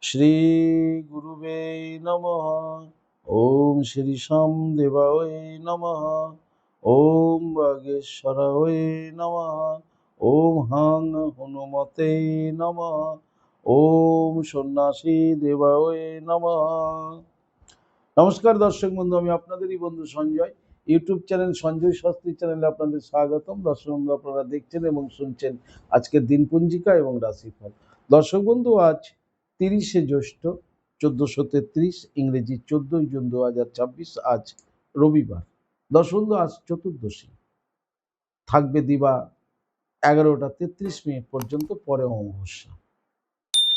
শ্রী গুরুবে নমঃ। ওম শ্রী দেবায় নমঃ। ওম বাগেশ্বরায় নমঃ। ওম হাং হনুমতে নমঃ। ওম সন্ন্যাসী দেবায় নমঃ। নমস্কার দর্শক বন্ধু, আমি আপনাদেরই বন্ধু সঞ্জয়। ইউটিউব চ্যানেল সঞ্জয় শাস্ত্রী চ্যানেলে আপনাদের স্বাগতম। দর্শক বন্ধু, আপনারা দেখছেন এবং শুনছেন আজকের দিনপঞ্জিকা এবং রাশিফল। দর্শক বন্ধু, আজ 30শে জ্যৈষ্ঠ 1433, ইংরেজি 14ই জুন 2026, আজ রবিবার। দর্শক বন্ধু, আজ চতুর্দশী, থাকবে দিবা 11টা 33 মিনিট পর্যন্ত, পরে অমাবস্যা।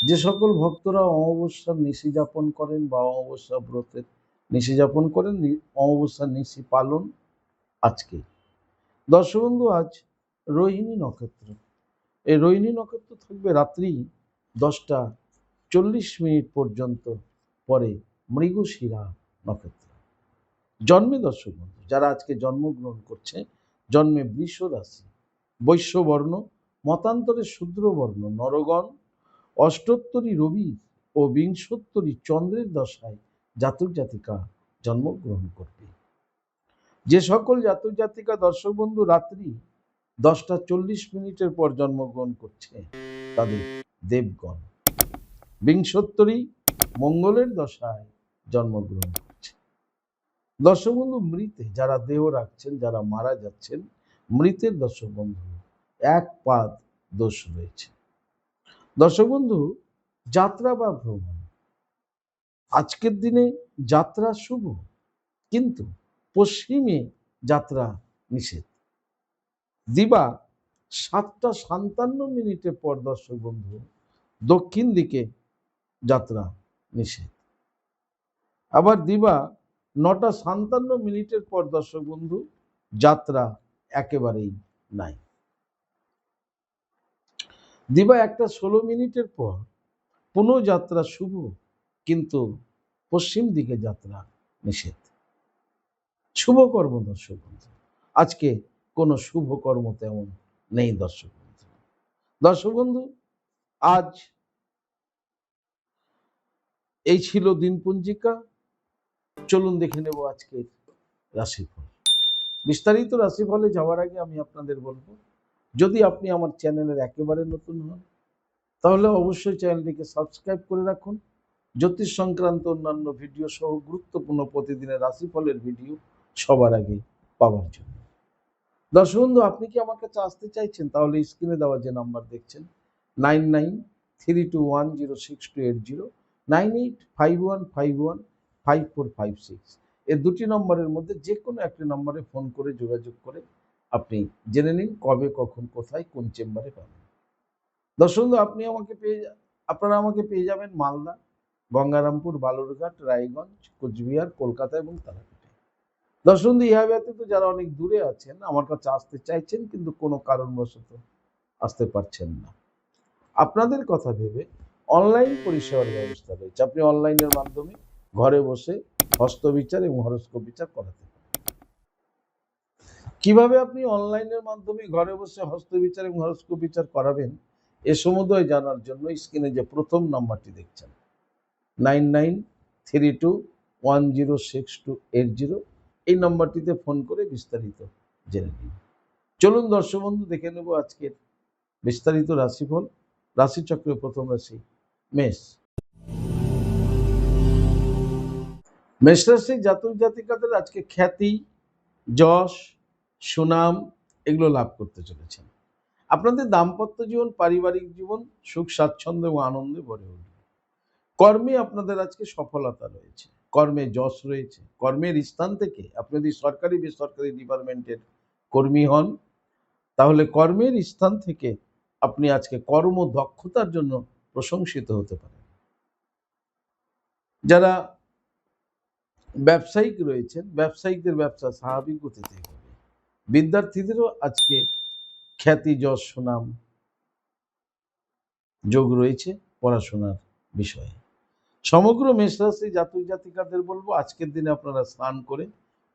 যে সকল ভক্তরা অমাবস্যার নিশি যাপন করেন বা অমাবস্যা ব্রতের নিশি যাপন করেন, অমাবস্যার নিশি পালন আজকে। দর্শক বন্ধু, আজ রোহিণী নক্ষত্র। এই রোহিণী নক্ষত্র থাকবে রাত্রি 10টা 40 মিনিট পর্যন্ত, পরে মৃগশিরা নক্ষত্র। জন্মে দর্শক বন্ধু, যারা আজকে জন্মগ্রহণ করছে, জন্মে বৃষ রাশি, বৈশ্য বর্ণ, মতান্তরে শূদ্র বর্ণ, নরগণ, অষ্টোত্তরী রবি ও বিংশোত্তরী চন্দ্রের দশায় জাতক জাতিকা জন্মগ্রহণ করবে। যে সকল জাতক জাতিকা দর্শক বন্ধু রাত্রি 10টা 40 মিনিটের পর জন্মগ্রহণ করছে, তাদের দেবগণ। বিংশোত্তরী মঙ্গলের দশায় জন্মগ্রহণ করছে। দর্শক বন্ধু, মৃতে যারা দেহ রাখছেন, যারা মারা যাচ্ছেন, মৃতের দর্শক বন্ধু 1 পাদ দোষ রয়েছে। দর্শক বন্ধু, যাত্রা বা ভ্রমণ, আজকের দিনে যাত্রা শুভ, কিন্তু পশ্চিমে যাত্রা নিষেধ। দিবা 7টা 57 মিনিটের পর দর্শক বন্ধু দক্ষিণ দিকে যাত্রা নিষেধ। আবার দিবা 9টা 57 মিনিটের পর দর্শক বন্ধু যাত্রা একেবারেই নাই। দিবা 1টা 16 মিনিটের পর পুনঃ যাত্রা শুভ, কিন্তু পশ্চিম দিকে যাত্রা নিষেধ। শুভ কর্ম দর্শক বন্ধু, আজকে কোনো শুভ কর্ম তেমন নেই দর্শক বন্ধু। দর্শক বন্ধু, আজ এই ছিল দিনপঞ্জিকা। চলুন দেখে নেব আজকের রাশিফল। বিস্তারিত রাশিফলে যাওয়ার আগে আমি আপনাদের বলবো, যদি আপনি আমার চ্যানেলের একেবারে নতুন হন, তাহলে অবশ্যই চ্যানেলটিকে সাবস্ক্রাইব করে রাখুন। জ্যোতিষ সংক্রান্ত অন্যান্য ভিডিও সহ গুরুত্বপূর্ণ প্রতিদিনের রাশিফলের ভিডিও সবার আগে পাওয়ার জন্য। দর্শক বন্ধু, আপনি কি আমার কাছে আসতে চাইছেন? তাহলে স্ক্রিনে দেওয়া যে নাম্বার দেখছেন, 9932106280, 9851515456, এই দুটি নম্বরের মধ্যে যে কোনো একটি নম্বরে ফোন করে যোগাযোগ করে আপনি জেনে নিন কবে, কখন, কোথায়, কোন চেম্বারে পাবেন। দর্শক বন্ধু, আপনারা আমাকে পেয়ে যাবেন মালদা, গঙ্গারামপুর, বালুরঘাট, রায়গঞ্জ, কোচবিহার, কলকাতা এবং তারাপীঠে। দর্শক বন্ধু, ইহা ব্যতীত যারা অনেক দূরে আছেন, আমার কাছে আসতে চাইছেন কিন্তু কোনো কারণবশত আসতে পারছেন না, আপনাদের কথা ভেবে অনলাইন পরিষেবার ব্যবস্থা রয়েছে। আপনি অনলাইনের মাধ্যমে ঘরে বসে হস্তবিচার এবং হরস্কোপ বিচার করাতে পারেন। কিভাবে আপনি অনলাইনের মাধ্যমে ঘরে বসে হস্তবিচার এবং হরস্কোপ বিচার করাবেন, এ সমুদয় জানার জন্য স্ক্রিনে যে প্রথম নাম্বারটি দেখছেন, 9932106280, এই নাম্বারটিতে ফোন করে বিস্তারিত জেনে নিন। চলুন দর্শক বন্ধু, দেখে নেব আজকের বিস্তারিত রাশিফল। রাশিচক্রের প্রথম রাশি মেষ। মেষ রাশির জাতক জাতিকাদের আজকে খ্যাতি, যশ, সুনাম এগুলো লাভ করতে চলেছেন। আপনাদের দাম্পত্য জীবন, পারিবারিক জীবন সুখ স্বাচ্ছন্দ্য এবং আনন্দে ভরে উঠবে। কর্মে আপনাদের আজকে সফলতা রয়েছে, কর্মে যশ রয়েছে। কর্মের স্থান থেকে আপনি যদি সরকারি বেসরকারি ডিপার্টমেন্টের কর্মী হন, তাহলে কর্মের স্থান থেকে আপনি আজকে কর্মদক্ষতার জন্য প্রশংসিত হতে পারেন। যারা ব্যবসায়িক রয়েছেন, ব্যবসায়িকদের ব্যবসা স্বাভাবিক গতিতে হবে। বিদ্যার্থীদেরও আজকে খ্যাতি, যশ, সুনাম যোগ রয়েছে পড়াশোনার বিষয়ে। সমগ্র মেষ রাশি জাতক জাতিকাদের বলবো, আজকের দিনে আপনারা স্নান করে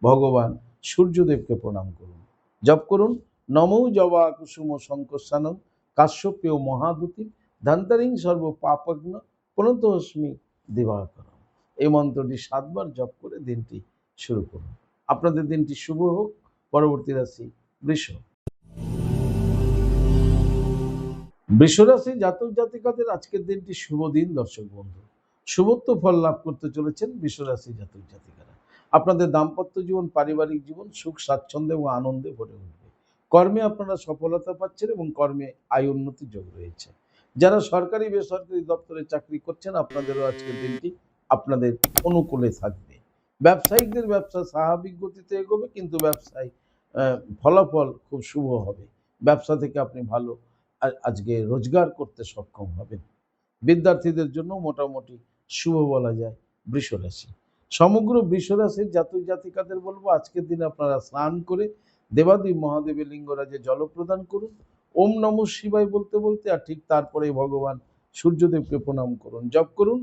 ভগবান সূর্যদেবকে প্রণাম করুন, জপ করুন নমো জবা কুসুম শঙ্কস্থানম কাশ্যপেয় মহাদুতি ধান্তরিং সর্ব পাপগ্ন প্রণতোস্মি দিবাকরম। এই মন্ত্রটি 7 বার জপ করে দিনটি শুরু করুন। আপনাদের দিনটি শুভ হোক। পরবর্তী রাশি বৃষ। বৃষরাশি জাতক জাতিকাদের আজকের দিনটি শুভ দিন। দর্শক বন্ধু, শুভত্ব ফল লাভ করতে চলেছেন বৃষরাশি জাতক জাতিকারা। আপনাদের দাম্পত্য জীবন, পারিবারিক জীবন সুখ স্বাচ্ছন্দ্য এবং আনন্দে ভরে উঠবে। কর্মে আপনারা সফলতা পাচ্ছেন এবং কর্মে আয় উন্নতির যোগ রয়েছে। যারা সরকারি বেসরকারি দপ্তরে চাকরি করছেন, আপনাদেরও আজকের দিনটি আপনাদের অনুকূলে থাকবে। ব্যবসায়িকদের ব্যবসা স্বাভাবিক গতিতে এগোবে, কিন্তু ব্যবসায় ফলাফল খুব শুভ হবে। ব্যবসা থেকে আপনি ভালো আজকে রোজগার করতে সক্ষম হবেন। বিদ্যার্থীদের জন্য মোটামুটি শুভ বলা যায় বৃষরাশি। সমগ্র বৃষরাশির জাতক জাতিকাদের বলবো, আজকের দিনে আপনারা স্নান করে দেবাদেব মহাদেবের লিঙ্গরাজে জল প্রদান করুন। ওম নমঃ শিবায় বলতে বলতে, আর ঠিক তারপরে ভগবান সূর্যদেবকে প্রণাম করুন। জপ করুন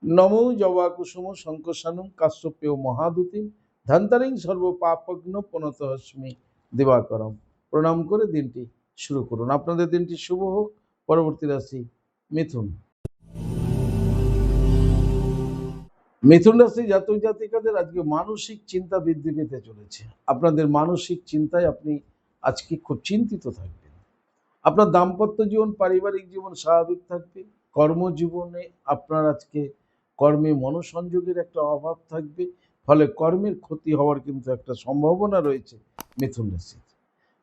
নমো জবা কুসুম শঙ্কসানুম কাশ্যপেয় মহাদুতিম ধান্তারিং সর্ব পাপগ্ন প্রণতহস্মি দিবাকরম। প্রণাম করে দিনটি শুরু করুন। আপনাদের দিনটি শুভ হোক। পরবর্তী রাশি মিথুন। মিথুন রাশি জাতক জাতিকাদের আজকে মানসিক চিন্তা বৃদ্ধি পেতে চলেছে। আপনাদের মানসিক চিন্তায় আপনি আজকে খুব চিন্তিত থাকবেন। আপনার দাম্পত্য জীবন, পারিবারিক জীবন স্বাভাবিক থাকবে। কর্মজীবনে আপনার আজকে কর্মে মনোসংযোগের একটা অভাব থাকবে, ফলে কর্মের ক্ষতি হওয়ার কিন্তু একটা সম্ভাবনা রয়েছে মিথুন রাশির।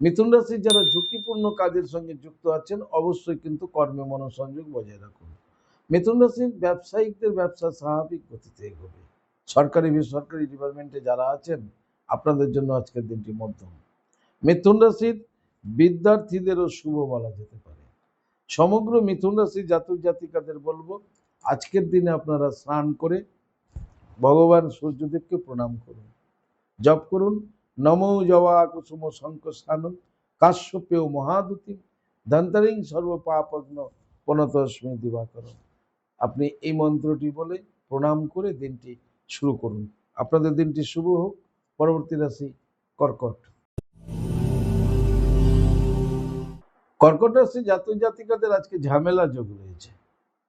মিথুন রাশির যারা ঝুঁকিপূর্ণ কাজের সঙ্গে যুক্ত আছেন, অবশ্যই কিন্তু কর্মে মনোসংযোগ বজায় রাখুন। মিথুন রাশির ব্যবসায়িকদের ব্যবসা স্বাভাবিক গতিতে এগোবে। সরকারি বেসরকারি ডিপার্টমেন্টে যারা আছেন, আপনাদের জন্য আজকের দিনটি মধ্যম। মিথুন রাশির বিদ্যার্থীদেরও শুভ বলা যেতে পারে। সমগ্র মিথুন রাশির জাতক জাতিকাদের বলবো, আজকের দিনে আপনারা স্নান করে ভগবান সূর্যদেবকে প্রণাম করুন। জপ করুন নমো জবা কুসুম শঙ্কসানুম কাশ্যপেয় মহাদুতি ধন্তরিং সর্ব পাপগ্ন প্রণতস্মি দিবাকরম। আপনি এই মন্ত্রটি বলে প্রণাম করে দিনটি শুরু করুন। আপনাদের দিনটি শুভ হোক। পরবর্তী রাশি কর্কট। কর্কট রাশি জাতক জাতিকাদের আজকে ঝামেলা যোগ রয়েছে।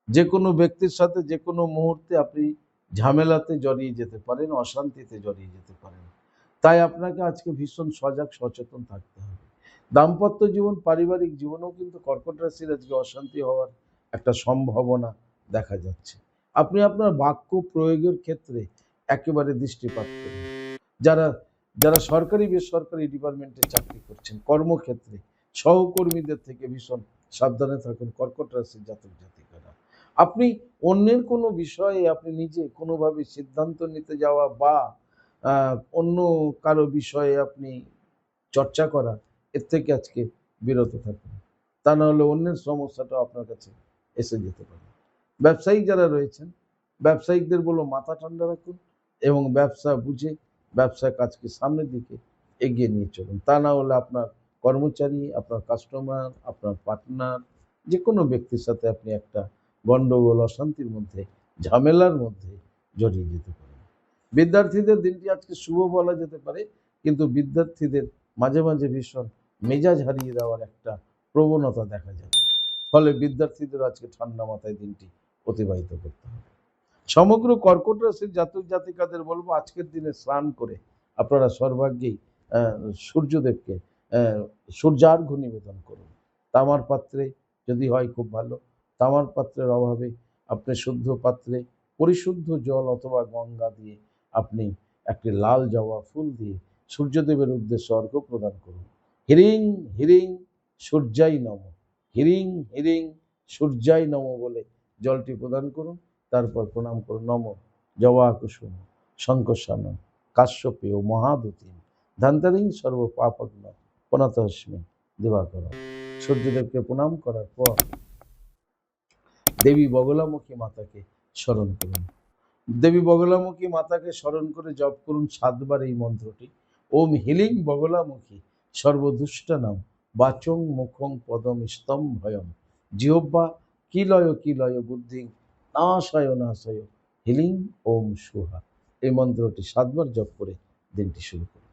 যে কোনো ব্যক্তির সাথে যে কোনো মুহূর্তে আপনি ঝামেলাতে জড়িয়ে যেতে পারেন, অশান্তিতে জড়িয়ে যেতে পারেন। তাই আপনাকে আজকে ভীষণ সজাগ সচেতন থাকতে হবে। দাম্পত্য জীবন, পারিবারিক জীবনেও কিন্তু কর্কট রাশির আজকে অশান্তি হওয়ার একটা সম্ভাবনা দেখা যাচ্ছে। আপনি আপনার বাক্য প্রয়োগের ক্ষেত্রে একেবারে দৃষ্টিপাত করুন। যারা যারা সরকারি বেসরকারি ডিপার্টমেন্টে চাকরি করছেন, কর্মক্ষেত্রে সহকর্মীদের থেকে ভীষণ সাবধানে থাকুন কর্কট রাশির জাতক জাতিকারা। আপনি অন্যের কোনো বিষয়ে আপনি নিজে কোনোভাবে সিদ্ধান্ত নিতে যাওয়া বা অন্য কারো বিষয়ে আপনি চর্চা করা, এর থেকে আজকে বিরত থাকুন। তা না হলে অন্যের সমস্যাটা আপনার কাছে এসে যেতে পারে। ব্যবসায়িক যারা রয়েছেন, ব্যবসায়িকদের বলো মাথা ঠান্ডা রাখুন এবং ব্যবসা বুঝে ব্যবসা কাজকে সামনের দিকে এগিয়ে নিয়ে চলুন। তা না হলে আপনার কর্মচারী, আপনার কাস্টমার, আপনার পার্টনার, যে কোনো ব্যক্তির সাথে আপনি একটা গণ্ডগোল, অশান্তির মধ্যে, ঝামেলার মধ্যে জড়িয়ে যেতে পারেন। বিদ্যার্থীদের দিনটি আজকে শুভ বলা যেতে পারে, কিন্তু বিদ্যার্থীদের মাঝে মাঝে ভীষণ মেজাজ হারিয়ে দেওয়ার একটা প্রবণতা দেখা যাবে। ফলে বিদ্যার্থীদের আজকে ঠান্ডা মাথায় দিনটি অতিবাহিত করতে হবে। সমগ্র কর্কট রাশির জাতক জাতিকাদের বলবো, আজকের দিনে স্নান করে আপনারা সর্বাগ্যেই সূর্যদেবকে সূর্যার্ঘ্য নিবেদন করুন। তামার পাত্রে যদি হয় খুব ভালো। তামার পাত্রের অভাবে আপনি শুদ্ধ পাত্রে পরিশুদ্ধ জল অথবা গঙ্গা দিয়ে আপনি একটি লাল জবা ফুল দিয়ে সূর্যদেবের উদ্দেশ্যে অর্ঘ্য প্রদান করুন। হিরিং হিরিং সূর্যাই নম, হিরিং হিরিং সূর্যাই নম বলে জলটি প্রদান করুন। তারপর প্রণাম করুন নম জবা কুসুম শঙ্কসানুম কাশ্যপেয় মহাদুতিম ধান্তারিং সর্ব পাপগ্ন প্রণতস্মি দিবাকরম। সূর্যদেবকে প্রণাম করার পর দেবী বগলামুখী মাতাকে স্মরণ করুন। দেবী বগলামুখী মাতাকে স্মরণ করে জপ করুন 7 বার এই মন্ত্রটি। ওম হিলিং বগলামুখী সর্বদুষ্টানাম বাচং মুখং পদম স্তম্ভয়ম জিহ্বা কিলয় বুদ্ধি নাশয় নাশয় হিলিং ওম সুহা। এই মন্ত্রটি 7 বার জপ করে দিনটি শুরু করুন।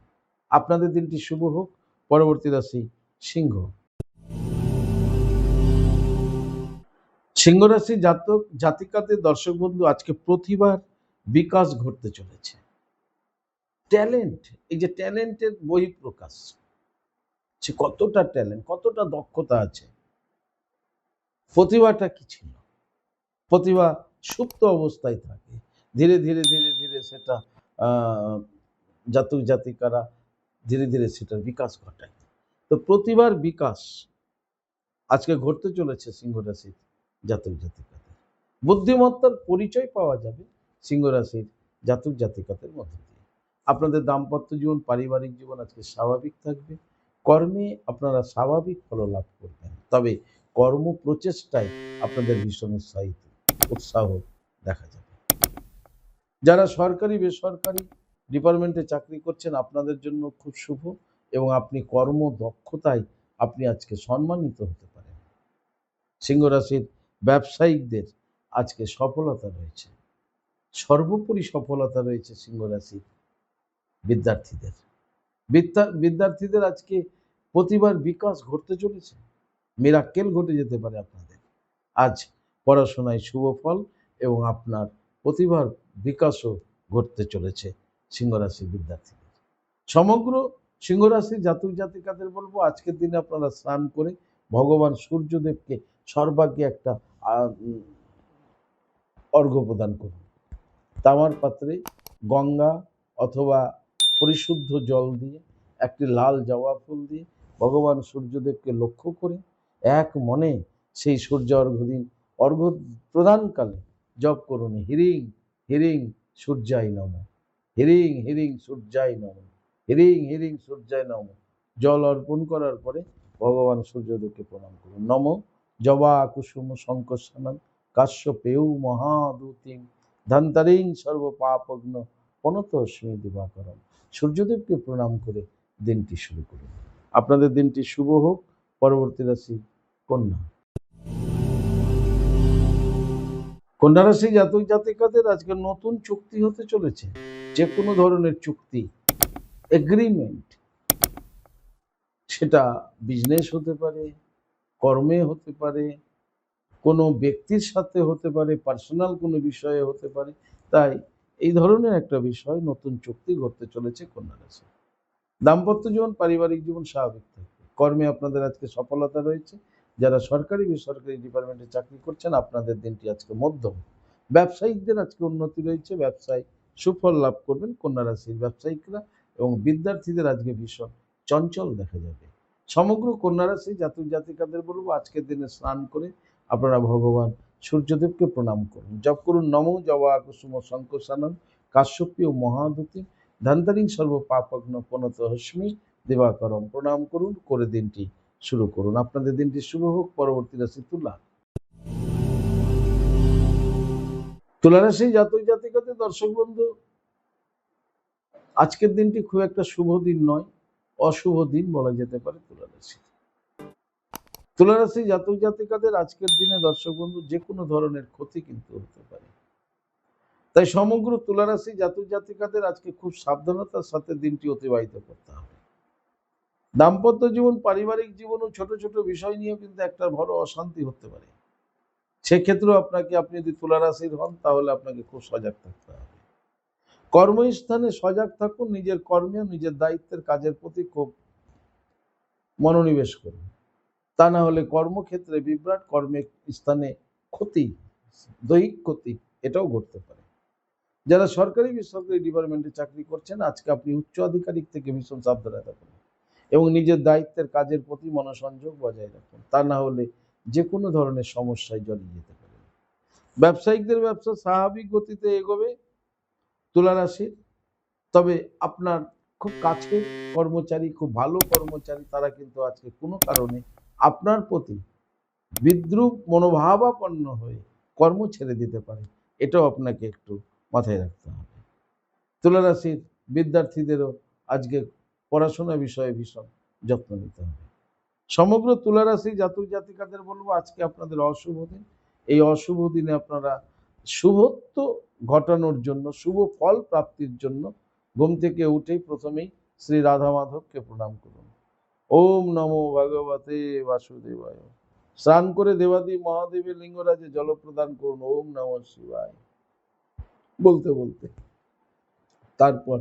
আপনাদের দিনটি শুভ হোক। পরবর্তী রাশি সিংহ। সিংহ রাশি জাতক জাতিকাদের দর্শক বন্ধু, আজকে প্রতিভার বিকাশ ঘটতে চলেছে। ট্যালেন্ট, এই যে ট্যালেন্টের বহিঃপ্রকাশ, সে কতটা ট্যালেন্ট, কতটা দক্ষতা আছে, প্রতিভাটা কি ছিল, প্রতিভা সুপ্ত অবস্থায় থাকে, ধীরে ধীরে ধীরে ধীরে সেটা জাতক জাতিকারা ধীরে ধীরে সেটার বিকাশ ঘটায়। তো প্রতিভার বিকাশ আজকে ঘটতে চলেছে সিংহ রাশির জাতক জাতিকাদের। বুদ্ধিমত্তার পরিচয় পাওয়া যাবে সিংহ রাশির জাতক জাতিকাদের মধ্যে দিয়ে। আপনাদের দাম্পত্য জীবন, পারিবারিক জীবন আজকে স্বাভাবিক থাকবে। কর্মে আপনারা স্বাভাবিক ফল লাভ করবেন, তবে কর্ম প্রচেষ্টায় আপনাদের ভীষণ উৎসাহ দেখা যাবে। যারা সরকারি বেসরকারি ডিপার্টমেন্টে চাকরি করছেন, আপনাদের জন্য খুব শুভ, এবং আপনি কর্ম দক্ষতায় আপনি আজকে সম্মানিত হতে পারেন। সিংহ রাশির ব্যবসায়িকদের আজকে সফলতা রয়েছে, সর্বোপরি সফলতা রয়েছে সিংহ রাশির বিদ্যার্থীদের। বিদ্যার্থীদের আজকে প্রতিভার বিকাশ ঘটতে চলেছে, মিরাক্কেল ঘটে যেতে পারে আপনাদের। আজ পড়াশোনায় শুভ ফল এবং আপনার প্রতিভার বিকাশও ঘটতে চলেছে সিংহ রাশির বিদ্যার্থীদের। সমগ্র সিংহ রাশির জাতক জাতিকাদের বলবো, আজকের দিনে আপনারা স্নান করে ভগবান সূর্যদেবকে সর্বাগ্যে একটা অর্ঘ্য প্রদান করুন। তামার পাত্রে গঙ্গা অথবা পরিশুদ্ধ জল দিয়ে, একটি লাল জবা ফুল দিয়ে ভগবান সূর্যদেবকে লক্ষ্য করে এক মনে সেই সূর্য অর্ঘ্য প্রদানকালে জপ করুন, হিরিং হিরিং সূর্যায় নম, হিরিং হিরিং সূর্যায় নম, হিরিং হিরিং সূর্যায় নম। জল অর্পণ করার পরে ভগবান সূর্যদেবকে প্রণাম করুন। নম জবা কুসুম শঙ্করসানং কাশ্যপেয় মহাদূতিং ধন্তরিং সর্ব পাপগ্ন পনতস্মি দিবাকরম। সূর্যদেবকে প্রণাম করে দিনটি শুরু করুন। আপনাদের দিনটি শুভ হোক। পরবর্তী রাশি কন্যা। কন্যা রাশি জাতক জাতিকাদের আজকে নতুন চুক্তি হতে চলেছে। যে কোনো ধরনের চুক্তি, এগ্রিমেন্ট, সেটা বিজনেস হতে পারে, কর্মে হতে পারে, কোনো ব্যক্তির সাথে হতে পারে, পার্সোনাল কোনো বিষয়ে হতে পারে। তাই এই ধরনের একটা বিষয়, নতুন চুক্তি ঘটতে চলেছে কন্যা রাশি। দাম্পত্য জীবন, পারিবারিক জীবন স্বাভাবিক থাকবে। কর্মে আপনাদের আজকে সফলতা রয়েছে। যারা সরকারি বেসরকারি ডিপার্টমেন্টে চাকরি করছেন, আপনাদের দিনটি আজকে মধ্যম। ব্যবসায়িকদের আজকে উন্নতি রয়েছে, ব্যবসায় সুফল লাভ করবেন কন্যা রাশির ব্যবসায়িকরা, এবং বিদ্যার্থীদের আজকে ভীষণ চঞ্চল দেখা যাবে। সমগ্র কন্যা রাশি জাতক জাতিকাদের বলবো, আজকের দিনে স্নান করে আপনারা ভগবান সূর্যদেবকে প্রণাম করুন, জপ করুন নমো জবা কুসুম শঙ্করসানং কাশ্যপীয় মহাদূতি ধন্তরিং সর্ব পাপগ্ন পনতস্মি দিবাকরম। প্রণাম করুন, করে দিনটি শুরু করুন। আপনাদের দিনটি শুভ হোক। পরবর্তী রাশি তুলা। তুলা রাশি জাতক জাতিকাদের দর্শক বন্ধু, আজকের দিনটি খুব একটা শুভ দিন নয়, অশুভ দিন বলা যেতে পারে তুলা রাশি। তুলা রাশি জাতক জাতিকাদের আজকের দিনে দর্শক বন্ধু যে কোনো ধরনের ক্ষতি কিন্তু হতে পারে। তাই সমগ্র তুলা রাশি জাতক জাতিকাদের আজকে খুব সাবধানতার সাথে দিনটি অতিবাহিত করতে হবে। দাম্পত্য জীবন, পারিবারিক জীবন ও ছোট ছোট বিষয় নিয়েও কিন্তু একটা বড় অশান্তি হতে পারে। সেক্ষেত্রেও আপনি যদি তুলা রাশির হন, তাহলে আপনাকে খুব সজাগ থাকতে হবে। কর্মস্থানে সজাগ থাকুন, নিজের কর্মে নিজের দায়িত্বের কাজের প্রতি খুব মনোনিবেশ করুন। তা না হলে কর্মক্ষেত্রে বিভ্রাট, কর্মের স্থানে ক্ষতি, দৈহিক ক্ষতি, এটাও ঘটতে পারে। যারা সরকারি বেসরকারি ডিপার্টমেন্টে চাকরি করছেন, আজকে আপনি উচ্চ আধিকারিক থেকে ভীষণ সাবধানে থাকুন এবং নিজের দায়িত্বের কাজের প্রতি মনোসংযোগ বজায় রাখুন। তা না হলে যে কোনো ধরনের সমস্যায় জড়িয়ে যেতে পারেন। ব্যবসায়িকদের ব্যবসা স্বাভাবিক গতিতে এগোবে তুলা রাশির, তবে আপনার খুব কাছের কর্মচারী, খুব ভালো কর্মচারী, তারা কিন্তু আজকে কোনো কারণে আপনার প্রতি বিদ্রূপ মনোভাবাপন্ন হয়ে কর্ম ছেড়ে দিতে পারে। এটাও আপনাকে একটু মাথায় রাখতে হবে। তুলা রাশির বিদ্যার্থীদেরও আজকে পড়াশোনা বিষয়ে ভীষণ যত্ন নিতে হবে। সমগ্র তুলা রাশি জাতক জাতিকাদের বলবো, আজকে আপনাদের অশুভ দিন। এই অশুভ দিনে আপনারা শুভত্ব ঘটানোর জন্য, শুভ ফল প্রাপ্তির জন্য ঘুম থেকে উঠেই প্রথমেই শ্রী রাধা মাধবকে প্রণাম করুন। ওম নমো ভগবতে বাসুদেবায়। স্নান করে দেবাদি মহাদেবের লিঙ্গরাজে জল প্রদান করুন। ওম নমঃ শিবায় বলতে বলতে তারপর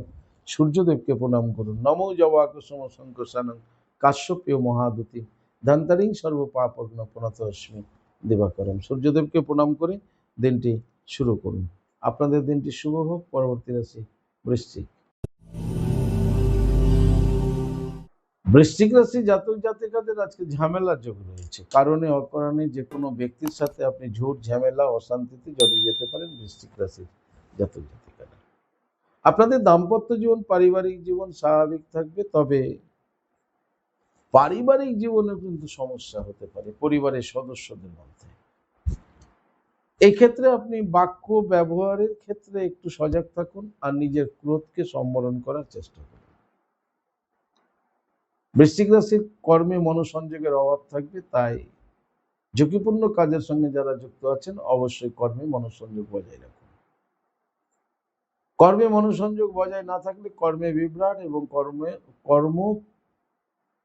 সূর্যদেবকে প্রণাম করুন। নমো জবাকুসুম শঙ্কসানং কাশ্যপেয় মহাদুতি ধান্তারিং সর্ব পাপগ্ন প্রণতস্মি দিবাকরম। সূর্যদেবকে প্রণাম করে দিনটি শুরু করুন। আপনাদের দিনটি শুভ হোক। পরবর্তী রাশি বৃশ্চিক। বৃশ্চিক রাশি জাতক জাতিকাদের আজকে ঝামেলার যোগ রয়েছে। কারণে অকারণে যে কোনো ব্যক্তির সাথে আপনি ঝুট ঝামেলা অশান্তিতে জড়িয়ে যেতে পারেন। বৃশ্চিক রাশির জাতক জাতিকারা, আপনাদের দাম্পত্য জীবন পারিবারিক জীবন স্বাভাবিক থাকবে, তবে পারিবারিক জীবনে কিন্তু সমস্যা হতে পারে পরিবারের সদস্যদের মধ্যে। এই ক্ষেত্রে আপনি বাক্য ব্যবহারের ক্ষেত্রে একটু সজাগ থাকুন আর নিজের ক্রোধকে সম্বরণ করার চেষ্টা করুন। বৃশ্চিক রাশির কর্মে মনোসংযোগের অভাব থাকবে, তাই ঝুঁকিপূর্ণ কাজের সঙ্গে যারা যুক্ত আছেন অবশ্যই কর্মে মনোসংযোগ বজায় রাখুন। কর্মে মনোসংযোগ বজায় না থাকলে কর্মে বিভ্রাট এবং কর্ম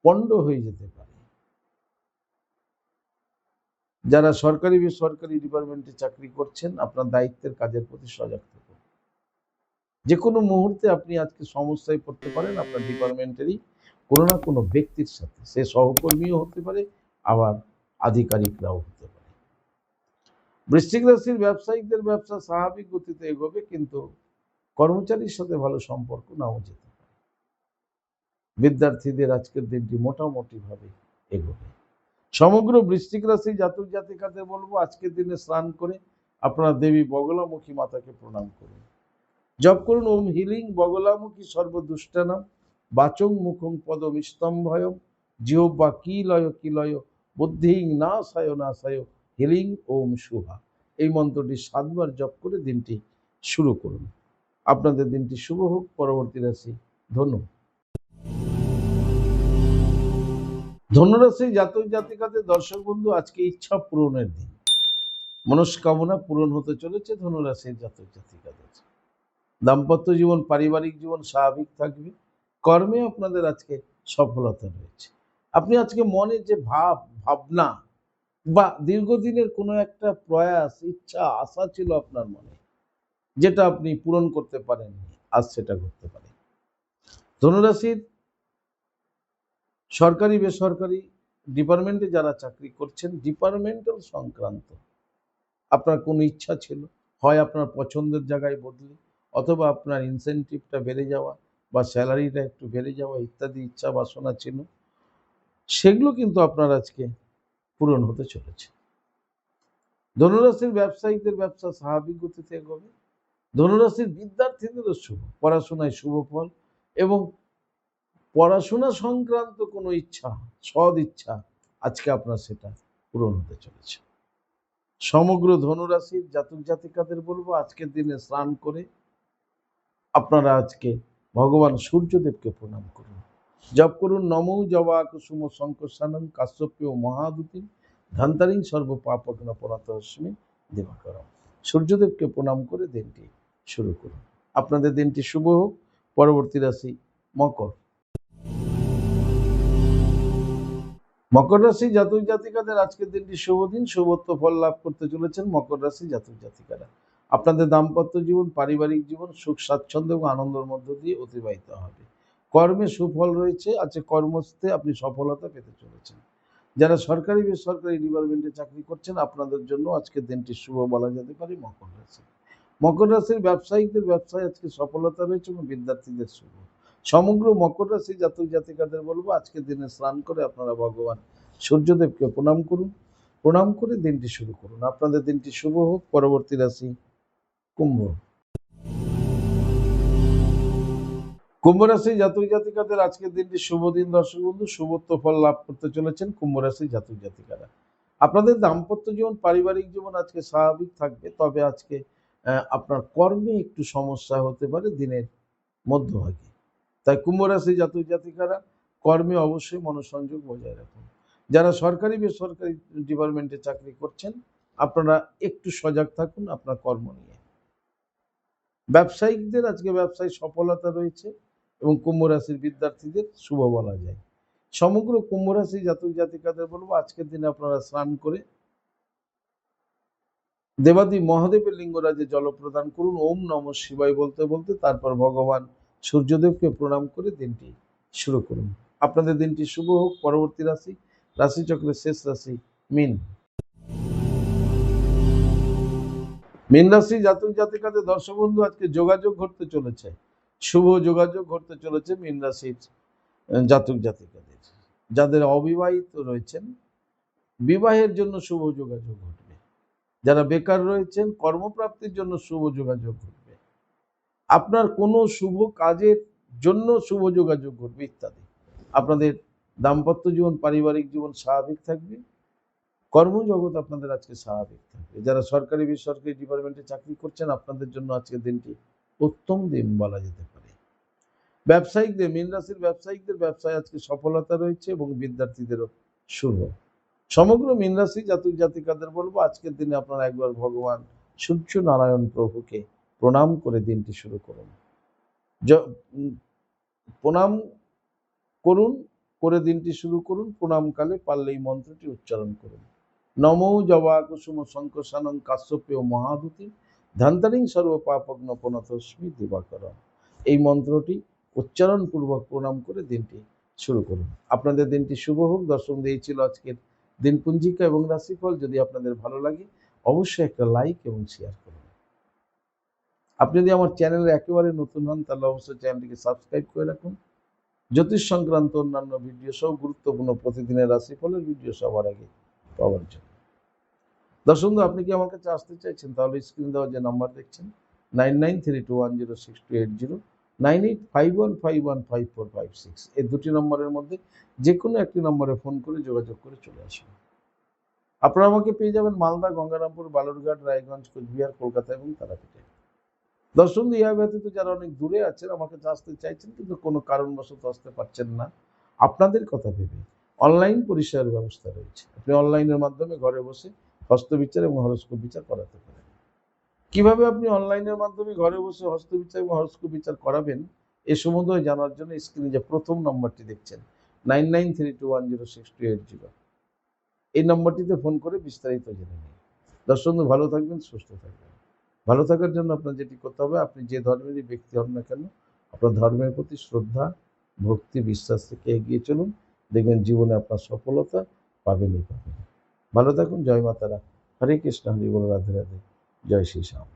পণ্ড হয়ে যেতে পারে। যারা সরকারি বেসরকারি ডিপার্টমেন্টে চাকরি করছেন, আপনার দায়িত্বের কাজের প্রতি সজাগ থাকুন। যে কোনো মুহূর্তে আপনি আজকে সমস্যায় পড়তে পারেন আপনার ডিপার্টমেন্টেরই কোনো না কোনো ব্যক্তির সাথে। সে সহকর্মীও হতে পারে, আবার আধিকারিকরাও হতে পারে। বৃশ্চিক রাশির ব্যবসায়িকদের ব্যবসা স্বাভাবিক গতিতে এগোবে, কিন্তু কর্মচারীর সাথে ভালো সম্পর্ক নাও যেতে পারে। বিদ্যার্থীদের আজকের দিনটি মোটামুটি ভাবে এগোবে। সমগ্র বৃশ্চিক রাশি জাতক জাতিকাদের বলবো, আজকের দিনে স্নান করে আপনারা দেবী বগলামুখী মাতাকে প্রণাম করুন। জপ করুন ওম হিলিং বগলামুখী সর্বদুষ্টানাম বাচং মুখং পদম স্তম্ভয়ম জিহ্বা কিলয় বুদ্ধিং নাশায় হিলিং ওম সুহা। এই মন্ত্রটি 7 বার জপ করে দিনটি শুরু করুন। আপনাদের দিনটি শুভ হোক। পরবর্তী রাশি ধনু। ধনুরাশি জাতক জাতিকাদের দর্শক বন্ধু, আজকে ইচ্ছা পূরণের দিন। মনস্কামনা পূরণ হতে চলেছে ধনুরাশির জাতক জাতিকাদের। দাম্পত্য জীবন পারিবারিক জীবন স্বাভাবিক থাকবে। কর্মে আপনাদের আজকে সফলতা রয়েছে। আপনি আজকে মনে যে ভাবনা বা দীর্ঘদিনের কোনো একটা প্রয়াস ইচ্ছা আশা ছিল আপনার মনে, যেটা আপনি পূরণ করতে পারেননি, আজ সেটা করতে পারেন। ধনুরাশির সরকারি বেসরকারি ডিপার্টমেন্টে যারা চাকরি করছেন, ডিপার্টমেন্টাল সংক্রান্ত আপনার কোনো ইচ্ছা ছিল, হয় আপনার পছন্দের জায়গায় বদলি, অথবা আপনার ইনসেনটিভটা বেড়ে যাওয়া বা স্যালারিটা একটু বেড়ে যাওয়া ইত্যাদি ইচ্ছা বাসনা ছিল, সেগুলো কিন্তু আপনার আজকে পূরণ হতে চলেছে। ধনুরাশির ব্যবসায়ীদের ব্যবসা স্বাভাবিক গতিতে এগোবে। ধনুরাশির বিদ্যার্থীদেরও শুভ, পড়াশোনায় শুভ ফল এবং পড়াশোনা সংক্রান্ত কোনো ইচ্ছা, সদ ইচ্ছা, আজকে আপনার সেটা পূরণ হতে চলেছে। সমগ্র ধনুরাশির জাতক জাতিকাদের বলবো, আজকের দিনে স্নান করে আপনারা আজকে ভগবান সূর্যদেবকে প্রণাম করুন। জপ করুন নমো জবা কুসুম শঙ্কসানং কাশ্যপেয় মহাদুতি ধান্তারিং সর্ব পাপগ্ন প্রণতস্মি দিবাকরম। সূর্যদেবকে প্রণাম করে দিনটি শুরু করুন। আপনাদের দিনটি শুভ হোক। পরবর্তী রাশি মকর। মকর রাশি জাতক জাতিকাদের আজকের দিনটি শুভ দিন। শুভত্ব ফল লাভ করতে চলেছেন মকর রাশি জাতক জাতিকারা। আপনাদের দাম্পত্য জীবন পারিবারিক জীবন সুখ স্বাচ্ছন্দ্য এবং আনন্দের মধ্য দিয়ে অতিবাহিত হবে। কর্মে সুফল রয়েছে, আজকে কর্মস্থে আপনি সফলতা পেতে চলেছেন। যারা সরকারি বেসরকারি ডিপার্টমেন্টে চাকরি করছেন, আপনাদের জন্য আজকের দিনটি শুভ বলা যেতে পারে। মকর রাশি, মকর রাশির ব্যবসায়িকদের ব্যবসায় আজকে সফলতা রয়েছে এবং বিদ্যার্থীদের শুভ। সমগ্র মকর রাশি জাতক জাতিকাদের বলবো, আজকের দিনে স্নান করে আপনারা ভগবান সূর্যদেবকে প্রণাম করুন। প্রণাম করে দিনটি শুরু করুন। আপনাদের দিনটি শুভ হোক। পরবর্তী রাশি কুম্ভ। কুম্ভ রাশি জাতক জাতিকাদের আজকের দিনটি শুভ দিন। দর্শক বন্ধু, শুভত্ব ফল লাভ করতে চলেছেন কুম্ভ রাশি জাতক জাতিকারা। আপনাদের দাম্পত্য জীবন পারিবারিক জীবন আজকে স্বাভাবিক থাকবে, তবে আজকে আপনার কর্মে একটু সমস্যা হতে পারে দিনের মধ্যভাগে। তাই কুম্ভ রাশি জাতক জাতিকারা কর্মে অবশ্যই মনোসংযোগ বজায় রাখুন। যারা সরকারি বেসরকারি ডিপার্টমেন্টে চাকরি করছেন, আপনারা একটু সজাগ থাকুন আপনার কর্ম নিয়ে। ব্যবসায়িকদের আজকে ব্যবসায় সফলতা রয়েছে এবং কুম্ভ রাশির বিদ্যার্থীদের শুভ বলা যায়। সমগ্র কুম্ভ রাশি জাতক জাতিকাদের বলবো আজকের দিনে আপনারা স্নান করে দেবাদি মহাদেবের লিঙ্গরাজে জল প্রদান করুন। ওম নমঃ শিবায় বলতে বলতে তারপর ভগবান সূর্যদেবকে প্রণাম করে দিনটি শুরু করুন। আপনাদের দিনটি শুভ হোক। পরবর্তী রাশি, রাশিচক্রের শেষ রাশি মীন। মীন রাশি জাতক জাতিকাদের দর্শক বন্ধু আজকে যোগাযোগ ঘটতে চলেছে, শুভ যোগাযোগ ঘটতে চলেছে মীন রাশির জাতক জাতিকাদের। যাদের অবিবাহিত রয়েছেন বিবাহের জন্য শুভ যোগাযোগ ঘটবে। যারা বেকার রয়েছেন কর্মপ্রাপ্তির জন্য শুভ যোগাযোগ ঘটবে। আপনার কোনো শুভ কাজের জন্য শুভ যোগাযোগ ঘটবে ইত্যাদি। আপনাদের দাম্পত্য জীবন পারিবারিক জীবন স্বাভাবিক থাকবে। কর্মজগৎ আপনাদের আজকে স্বাভাবিক থাকবে। যারা সরকারি বেসরকারি ডিপার্টমেন্টে চাকরি করছেন আপনাদের জন্য আজকের দিনটি উত্তম দিন বলা যেতে পারে। ব্যবসায়িকদের, মীন রাশির ব্যবসায়িকদের ব্যবসায় আজকে সফলতা রয়েছে এবং বিদ্যার্থীদেরও শুভ। সমগ্র মীন রাশি জাতক জাতিকাদের বলবো আজকের দিনে আপনারা একবার ভগবান সূর্য নারায়ণ প্রভুকে প্রণাম করে দিনটি শুরু করুন। প্রণাম করুন, করে দিনটি শুরু করুন। প্রণামকালে পারলে এই মন্ত্রটি উচ্চারণ করুন। নমো জবা কুসুম শঙ্কসানং কাশ্যপেয় মহাদূতি ধান্তারিং সর্ব পাপগ্ন প্রণতস্মি দিবাকর। এই মন্ত্রটি উচ্চারণপূর্বক প্রণাম করে দিনটি শুরু করুন। আপনাদের দিনটি শুভ হোক। দর্শক, এই ছিল আজকের দিনপুঞ্জিকা এবং রাশিফল। যদি আপনাদের ভালো লাগে অবশ্যই একটা লাইক এবং শেয়ার করুন। আপনি যদি আমার চ্যানেলে একেবারে নতুন হন তাহলে অবশ্যই চ্যানেলটিকে সাবস্ক্রাইব করে রাখুন। জ্যোতিষ সংক্রান্ত অন্যান্য ভিডিও সহ গুরুত্বপূর্ণ প্রতিদিনের রাশিফলের ভিডিও সবার আগে পাওয়ার জন্য। দর্শক, আপনি কি আমার কাছে আসতে চাইছেন তাহলে স্ক্রিন দেওয়া যে নাম্বার দেখছেন 9932106280, 9851515456, এই দুটি নম্বরের মধ্যে যে কোনো একটি নম্বরে ফোন করে যোগাযোগ করে চলে আসুন। আপনারা আমাকে পেয়ে যাবেন মালদা, গঙ্গারামপুর, বালুরঘাট, রায়গঞ্জ, কোচবিহার, কলকাতা এবং তারাপীঠে। দর্শক, ইহা ব্যতীত যারা অনেক দূরে আছেন আমার কাছে আসতে চাইছেন কিন্তু কোনো কারণবশত আসতে পারছেন না, আপনাদের কথা ভেবে অনলাইন পরিষেবার ব্যবস্থা রয়েছে। আপনি অনলাইনের মাধ্যমে ঘরে বসে হস্তবিচার এবং হরস্কোপ বিচার করাতে পারেন। কিভাবে আপনি অনলাইনের মাধ্যমে ঘরে বসে হস্তবিচার এবং হরস্কোপ বিচার করাবেন এ সম্বন্ধে জানার জন্য স্ক্রিনে যে প্রথম নম্বরটি দেখছেন 9932106280, এই নম্বরটিতে ফোন করে বিস্তারিত জেনে নিন। দর্শক, ভালো থাকবেন, সুস্থ থাকবেন। ভালো থাকার জন্য আপনার যেটি করতে হবে, আপনি যে ধর্মেরই ব্যক্তি হন না কেন আপনার ধর্মের প্রতি শ্রদ্ধা, ভক্তি, বিশ্বাস থেকে এগিয়ে চলুন। দেখবেন জীবনে আপনার সফলতা পাবেনই পাবেন। ভালো থাকুন। জয় মাতারা। হরে কৃষ্ণ, হরি বল, রাধে রাধে। জয় শ্রী শ্যাম।